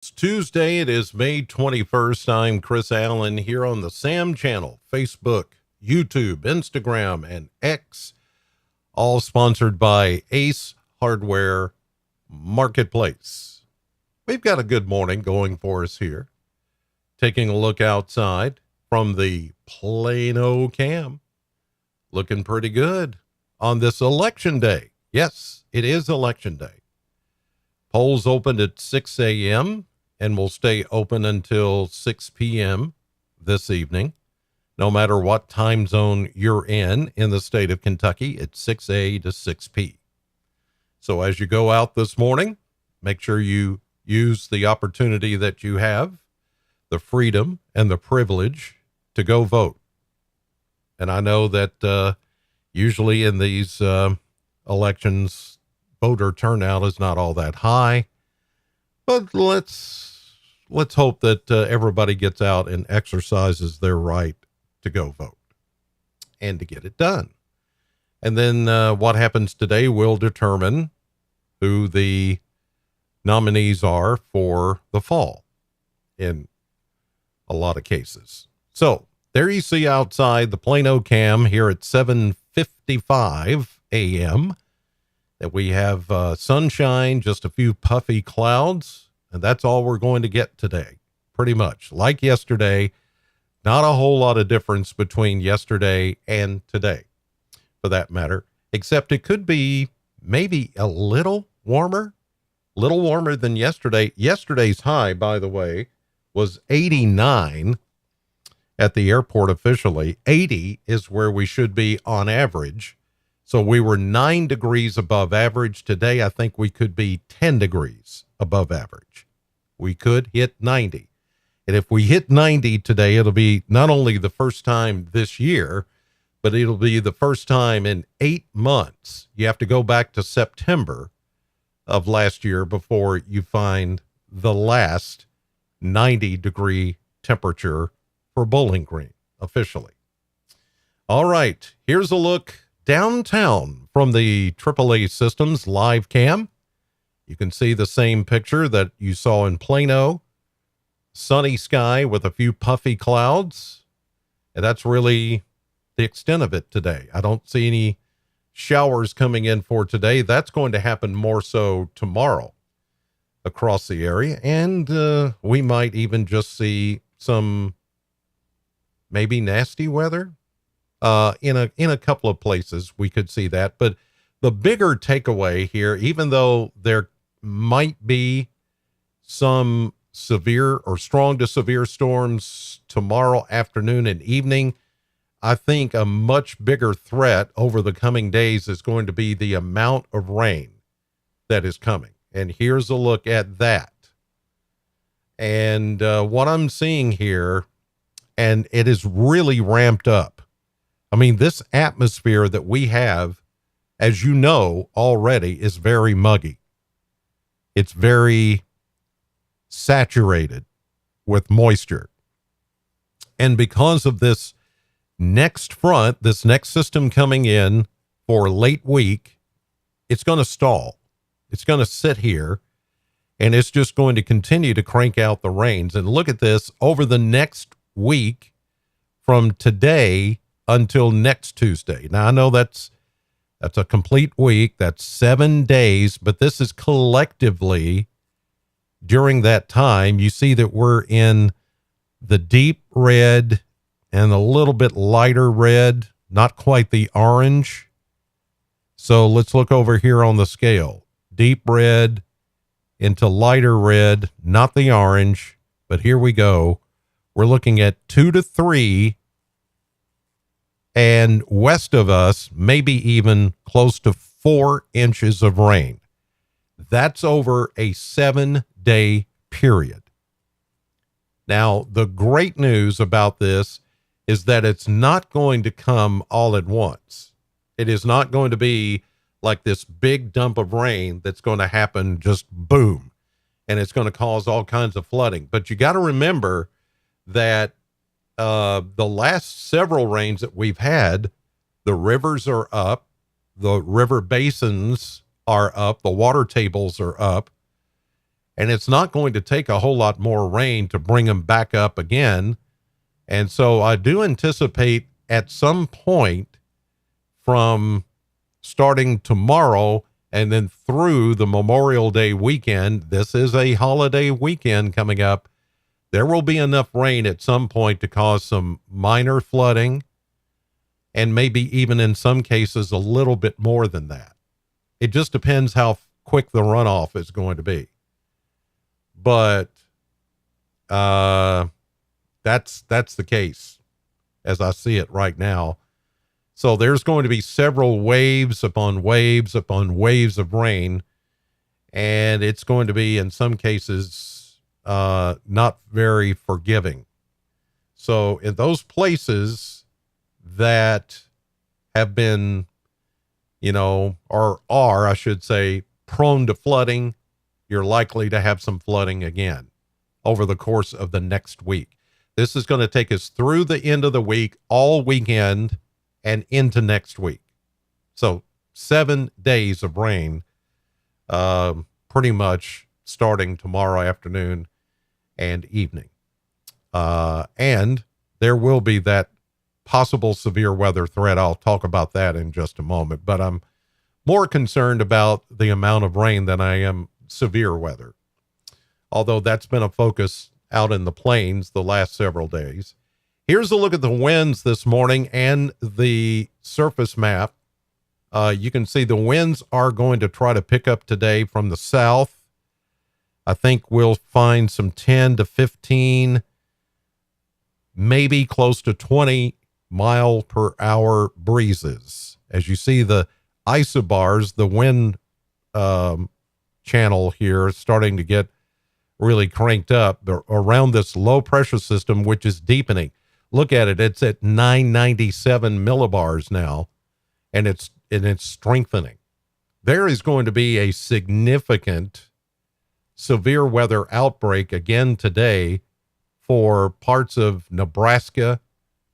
It's Tuesday. It is May 21st. I'm Chris Allen here on the Sam channel, Facebook, YouTube, Instagram, and X, all sponsored by Ace Hardware Marketplace. We've got a good morning going for us here. Taking a look outside from the Plano cam. Looking pretty good on this election day. Yes, it is election day. Polls opened at 6 a.m. and will stay open until 6 p.m. this evening. No matter what time zone you're in the state of Kentucky, it's 6 a to 6 p. So as you go out this morning, make sure you use the opportunity that you have, the freedom and the privilege to go vote. And I know that usually in these elections, voter turnout is not all that high, but let's hope that everybody gets out and exercises their right to go vote and to get it done. And then what happens today will determine who the nominees are for the fall in a lot of cases. So there you see outside the Plano cam here at 7:55 a.m. that we have sunshine, just a few puffy clouds, and that's all we're going to get today, pretty much. Like yesterday, not a whole lot of difference between yesterday and today, for that matter, except it could be maybe a little warmer than yesterday. Yesterday's high, by the way, was 89 at the airport officially. 80 is where we should be on average. So we were 9 degrees above average. Today, I think we could be 10 degrees above average. We could hit 90. And if we hit 90 today, it'll be not only the first time this year, but it'll be the first time in 8 months. You have to go back to September of last year before you find the last 90-degree temperature for Bowling Green officially. All right, here's a look downtown from the AAA Systems live cam. You can see the same picture that you saw in Plano. Sunny sky with a few puffy clouds. And that's really the extent of it today. I don't see any showers coming in for today. That's going to happen more so tomorrow across the area. And we might even just see some maybe nasty weather. In a couple of places we could see that, but the bigger takeaway here, even though there might be some severe or strong to severe storms tomorrow afternoon and evening, I think a much bigger threat over the coming days is going to be the amount of rain that is coming. And here's a look at that. And what I'm seeing here, and it is really ramped up. I mean, this atmosphere that we have, as you know already, is very muggy. It's very saturated with moisture. And because of this next front, this next system coming in for late week, it's going to stall. It's going to sit here, and it's just going to continue to crank out the rains. And look at this, over the next week, from today until next Tuesday. Now, I know that's a complete week. That's 7 days, but this is collectively during that time. You see that we're in the deep red and a little bit lighter red, not quite the orange. So let's look over here on the scale. Deep red into lighter red, not the orange, but here we go. We're looking at 2 to 3. And west of us, maybe even close to 4 inches of rain. That's over a 7-day period. Now, the great news about this is that it's not going to come all at once. It is not going to be like this big dump of rain that's going to happen just boom, and it's going to cause all kinds of flooding. But you got to remember that the last several rains that we've had, the rivers are up, the river basins are up, the water tables are up, and it's not going to take a whole lot more rain to bring them back up again. And so I do anticipate at some point from starting tomorrow and then through the Memorial Day weekend, this is a holiday weekend coming up, there will be enough rain at some point to cause some minor flooding, and maybe even in some cases a little bit more than that. It just depends how quick the runoff is going to be. But that's the case as I see it right now. So there's going to be several waves upon waves upon waves of rain, and it's going to be in some cases not very forgiving. So in those places that have been, or are, I should say, prone to flooding, you're likely to have some flooding again over the course of the next week. This is going to take us through the end of the week, all weekend, and into next week. So 7 days of rain, pretty much starting tomorrow afternoon and evening. And there will be that possible severe weather threat. I'll talk about that in just a moment, but I'm more concerned about the amount of rain than I am severe weather, although that's been a focus out in the plains the last several days. Here's a look at the winds this morning and the surface map. You can see the winds are going to try to pick up today from the south. I think we'll find some 10 to 15, maybe close to 20 mile per hour breezes. As you see the isobars, the wind channel here starting to get really cranked up around this low pressure system, which is deepening. Look at it. It's at 997 millibars now, and it's strengthening. There is going to be a significant severe weather outbreak again today for parts of Nebraska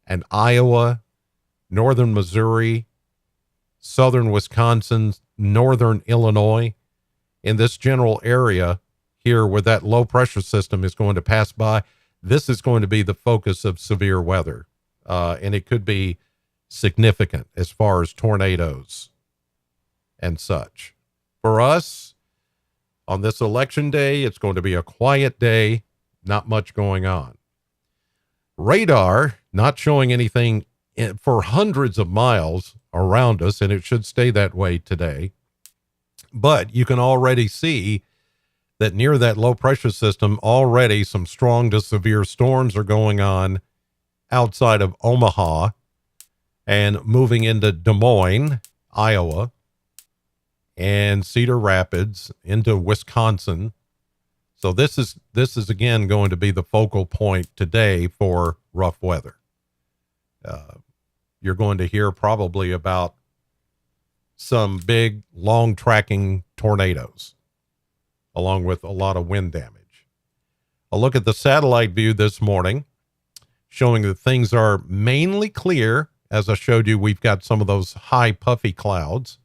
and Iowa, northern Missouri, southern Wisconsin, northern Illinois, in this general area here where that low pressure system is going to pass by. This is going to be the focus of severe weather, and it could be significant as far as tornadoes and such. For us, on this election day, it's going to be a quiet day, not much going on. Radar not showing anything for hundreds of miles around us, and it should stay that way today. But you can already see that near that low pressure system, already some strong to severe storms are going on outside of Omaha and moving into Des Moines, Iowa, and Cedar Rapids into Wisconsin. So this is again going to be the focal point today for rough weather. You're going to hear probably about some big, long tracking tornadoes, along with a lot of wind damage. A look at the satellite view this morning, showing that things are mainly clear. As I showed you, we've got some of those high puffy clouds,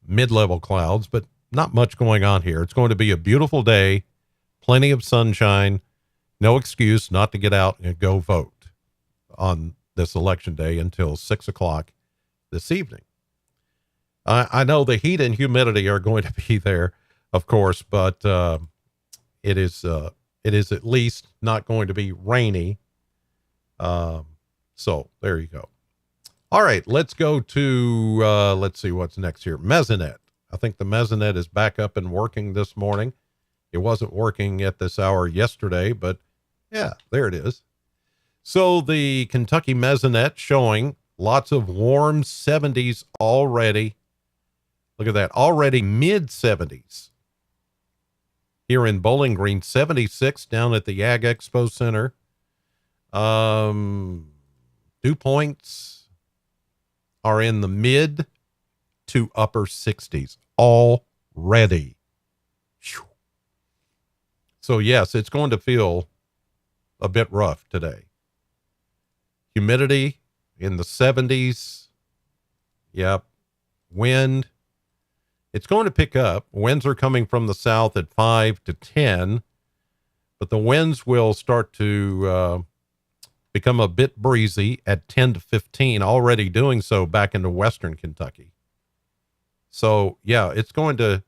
mid-level clouds, but not much going on here. It's going to be a beautiful day, plenty of sunshine, no excuse not to get out and go vote on this election day until 6 o'clock this evening. I know the heat and humidity are going to be there, of course, but it is at least not going to be rainy. So there you go. All right, let's go to, let's see what's next here. Mesonet. I think the Mesonet is back up and working this morning. It wasn't working at this hour yesterday, but yeah, there it is. So the Kentucky Mesonet showing lots of warm 70s already. Look at that, already mid 70s. Here in Bowling Green, 76 down at the Ag Expo Center. Dew points are in the mid to upper 60s already. Whew. So yes, it's going to feel a bit rough today. Humidity in the 70s. Yep. Wind It's going to pick up. Winds are coming from the south at 5 to 10, but the winds will start to become a bit breezy at 10 to 15, already doing so back into western Kentucky. So, yeah, it's going to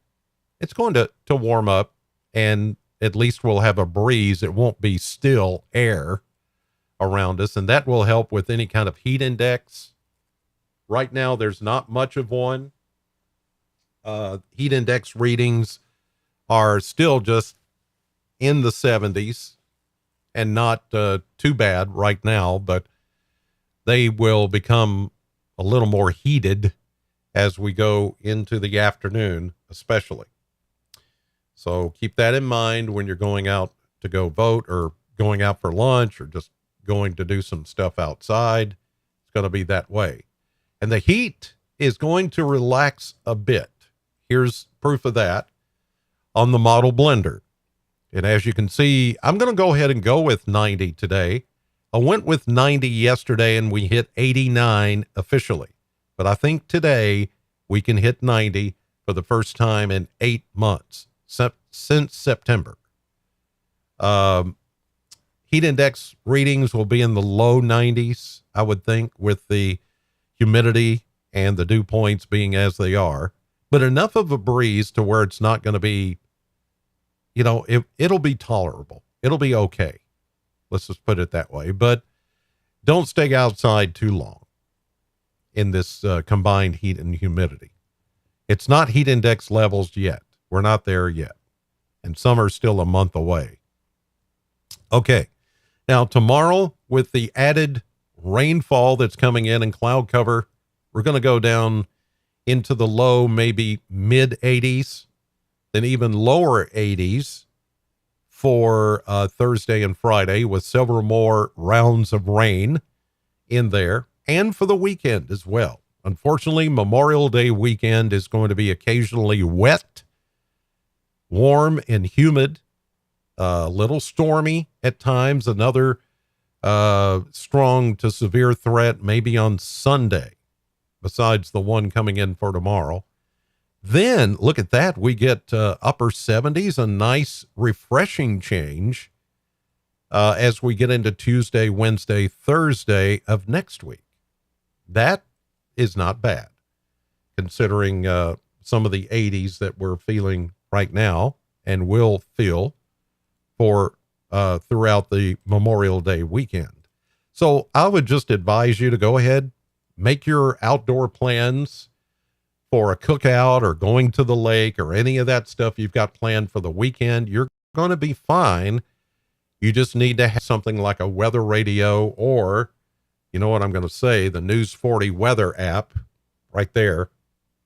warm up, and at least we'll have a breeze. It won't be still air around us, and that will help with any kind of heat index. Right now, there's not much of one. Heat index readings are still just in the 70s and not too bad right now, but they will become a little more heated as we go into the afternoon, especially. So keep that in mind when you're going out to go vote or going out for lunch or just going to do some stuff outside. It's going to be that way. And the heat is going to relax a bit. Here's proof of that on the model blender. And as you can see, I'm going to go ahead and go with 90 today. I went with 90 yesterday and we hit 89 officially. But I think today we can hit 90 for the first time in 8 months since September. Heat index readings will be in the low 90s, I would think, with the humidity and the dew points being as they are. But enough of a breeze to where it's not going to be, it'll be tolerable. It'll be okay. Let's just put it that way. But don't stay outside too long in this combined heat and humidity. It's not heat index levels yet. We're not there yet. And some are still a month away. Okay. Now, tomorrow, with the added rainfall that's coming in and cloud cover, we're going to go down into the low, maybe mid 80s, then even lower 80s for Thursday and Friday, with several more rounds of rain in there, and for the weekend as well. Unfortunately, Memorial Day weekend is going to be occasionally wet, warm and humid, a little stormy at times, another strong to severe threat maybe on Sunday, besides the one coming in for tomorrow. Then, look at that, we get upper 70s, a nice refreshing change as we get into Tuesday, Wednesday, Thursday of next week. That is not bad, considering some of the 80s that we're feeling right now and will feel for throughout the Memorial Day weekend. So I would just advise you to go ahead, make your outdoor plans for a cookout or going to the lake or any of that stuff you've got planned for the weekend. You're going to be fine. You just need to have something like a weather radio, or, you know what I'm going to say, the News 40 weather app right there.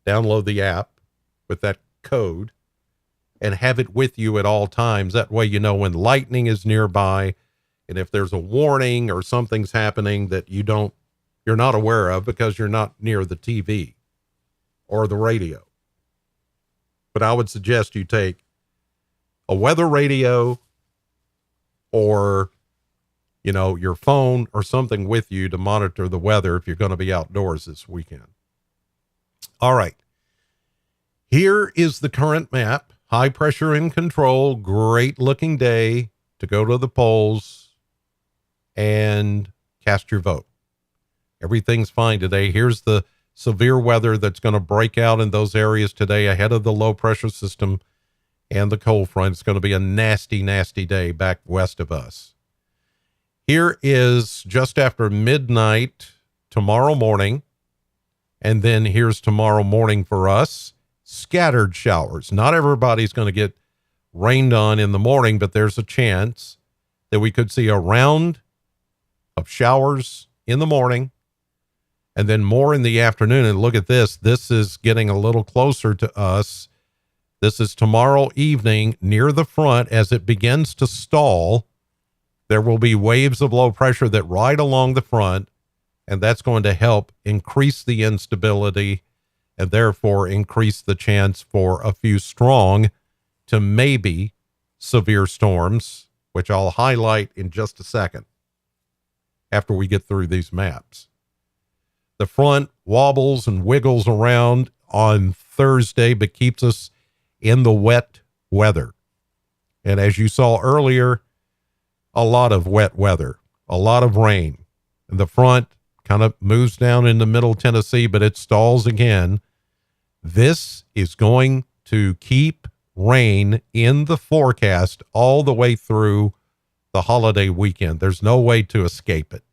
Download the app with that code and have it with you at all times. That way you know when lightning is nearby, and if there's a warning or something's happening that you're not aware of because you're not near the TV or the radio. But I would suggest you take a weather radio or, your phone or something with you to monitor the weather if you're going to be outdoors this weekend. All right. Here is the current map. High pressure in control. Great looking day to go to the polls and cast your vote. Everything's fine today. Here's the severe weather that's going to break out in those areas today ahead of the low pressure system and the cold front. It's going to be a nasty, nasty day back west of us. Here is just after midnight tomorrow morning. And then here's tomorrow morning for us. Scattered showers. Not everybody's going to get rained on in the morning, but there's a chance that we could see a round of showers in the morning and then more in the afternoon. And look at this. This is getting a little closer to us. This is tomorrow evening near the front. As it begins to stall, there will be waves of low pressure that ride along the front, and that's going to help increase the instability and therefore increase the chance for a few strong to maybe severe storms, which I'll highlight in just a second after we get through these maps. The front wobbles and wiggles around on Thursday, but keeps us in the wet weather. And as you saw earlier, a lot of wet weather, a lot of rain. And the front kind of moves down into middle Tennessee, but it stalls again. This is going to keep rain in the forecast all the way through the holiday weekend. There's no way to escape it.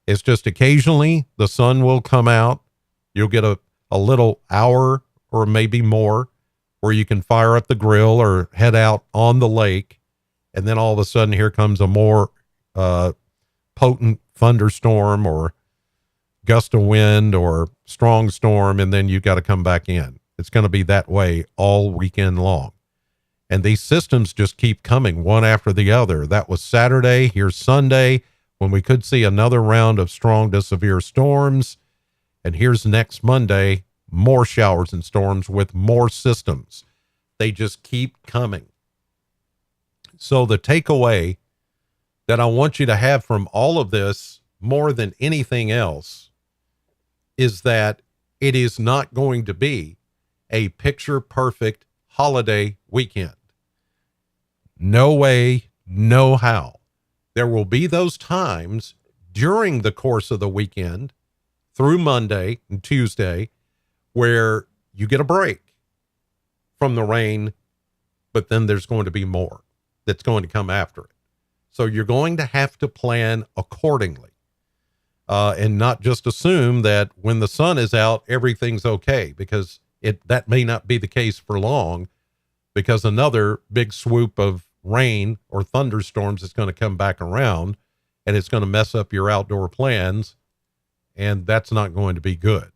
It's just occasionally the sun will come out. You'll get a little hour or maybe more where you can fire up the grill or head out on the lake. And then all of a sudden here comes a more potent thunderstorm or gust of wind or strong storm, and then you got to come back in. It's going to be that way all weekend long. And these systems just keep coming one after the other. That was Saturday. Here's Sunday when we could see another round of strong to severe storms. And here's next Monday, more showers and storms with more systems. They just keep coming. So the takeaway that I want you to have from all of this more than anything else is that it is not going to be a picture perfect holiday weekend. No way, no how. There will be those times during the course of the weekend through Monday and Tuesday where you get a break from the rain, but then there's going to be more that's going to come after it. So you're going to have to plan accordingly and not just assume that when the sun is out, everything's okay, because that may not be the case for long, because another big swoop of rain or thunderstorms is going to come back around and it's going to mess up your outdoor plans. And that's not going to be good.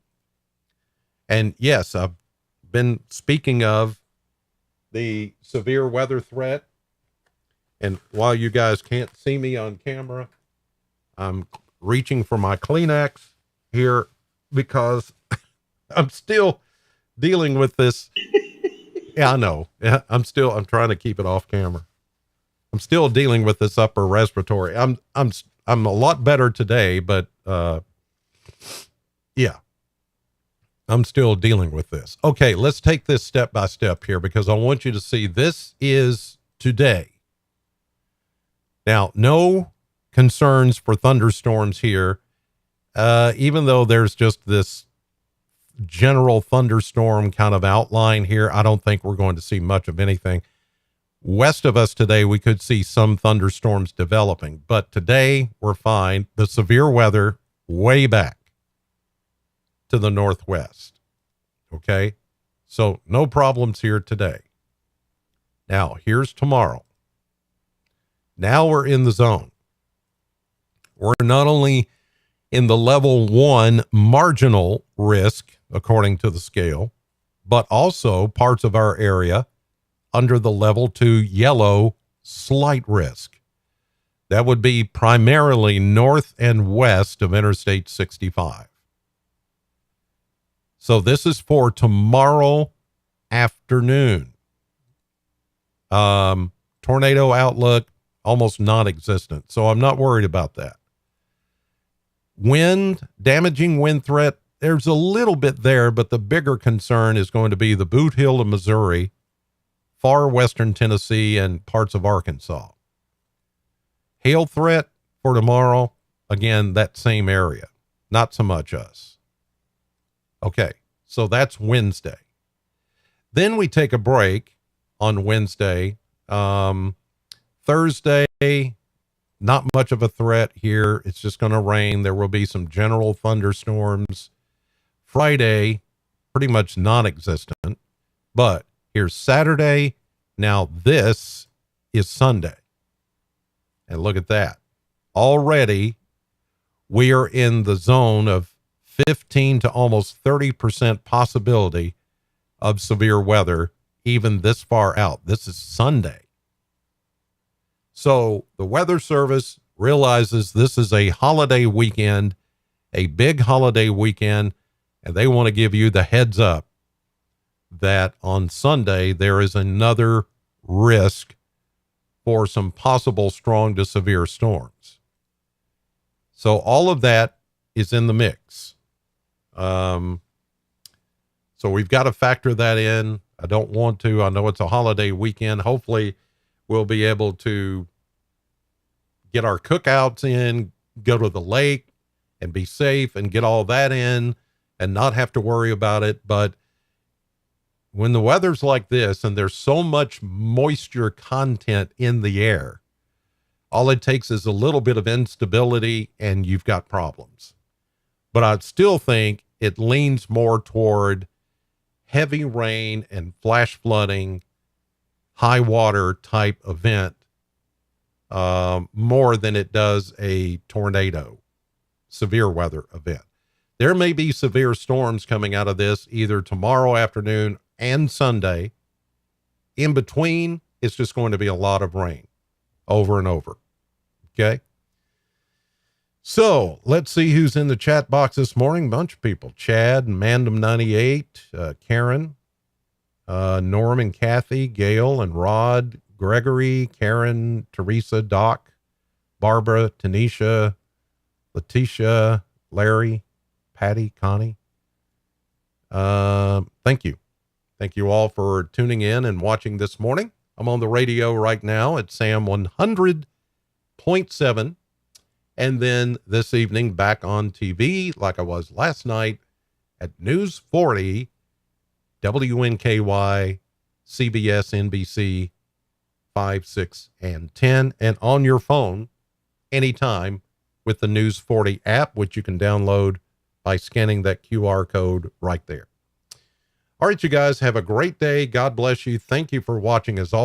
And yes, I've been speaking of the severe weather threat. And while you guys can't see me on camera, I'm reaching for my Kleenex here because I'm still dealing with this. Yeah, I know. Yeah, I'm trying to keep it off camera. I'm still dealing with this upper respiratory. I'm a lot better today, but yeah, I'm still dealing with this. Okay, let's take this step by step here because I want you to see this is today. Now, no concerns for thunderstorms here, even though there's just this general thunderstorm kind of outline here. I don't think we're going to see much of anything. West of us today, we could see some thunderstorms developing, but today we're fine. The severe weather way back to the northwest. Okay. So no problems here today. Now here's tomorrow. Now we're in the zone. We're not only in the level 1 marginal risk, according to the scale, but also parts of our area under the level 2 yellow slight risk. That would be primarily north and west of Interstate 65. So this is for tomorrow afternoon. Tornado outlook, almost non-existent. So I'm not worried about that. Wind, damaging wind threat, there's a little bit there, but the bigger concern is going to be the Boot Hill of Missouri, far western Tennessee, and parts of Arkansas. Hail threat for tomorrow, again, that same area, not so much us. Okay, so that's Wednesday. Then we take a break on Wednesday. Thursday, not much of a threat here. It's just going to rain. There will be some general thunderstorms. Friday, pretty much non-existent. But here's Saturday. Now this is Sunday. And look at that. Already, we are in the zone of 15 to almost 30% possibility of severe weather, even this far out. This is Sunday. So the Weather Service realizes this is a holiday weekend, a big holiday weekend, and they want to give you the heads up that on Sunday there is another risk for some possible strong to severe storms. So all of that is in the mix. So we've got to factor that in. I don't want to. I know it's a holiday weekend. Hopefully we'll be able to get our cookouts in, go to the lake and be safe and get all that in and not have to worry about it. But when the weather's like this and there's so much moisture content in the air, all it takes is a little bit of instability and you've got problems. But I still think it leans more toward heavy rain and flash flooding, high water type event, more than it does a tornado, severe weather event. There may be severe storms coming out of this either tomorrow afternoon and Sunday. In between, it's just going to be a lot of rain over and over. Okay. So let's see who's in the chat box this morning. Bunch of people: Chad, Mandem98, Karen, Norm and Kathy, Gail and Rod, Gregory, Karen, Teresa, Doc, Barbara, Tanisha, Letitia, Larry, Patty, Connie. Thank you. Thank you all for tuning in and watching this morning. I'm on the radio right now at Sam 100.7. And then this evening back on TV, like I was last night, at News 40, WNKY, CBS, NBC, 5, 6, and 10, and on your phone anytime with the News 40 app, which you can download by scanning that QR code right there. All right, you guys, have a great day. God bless you. Thank you for watching as always.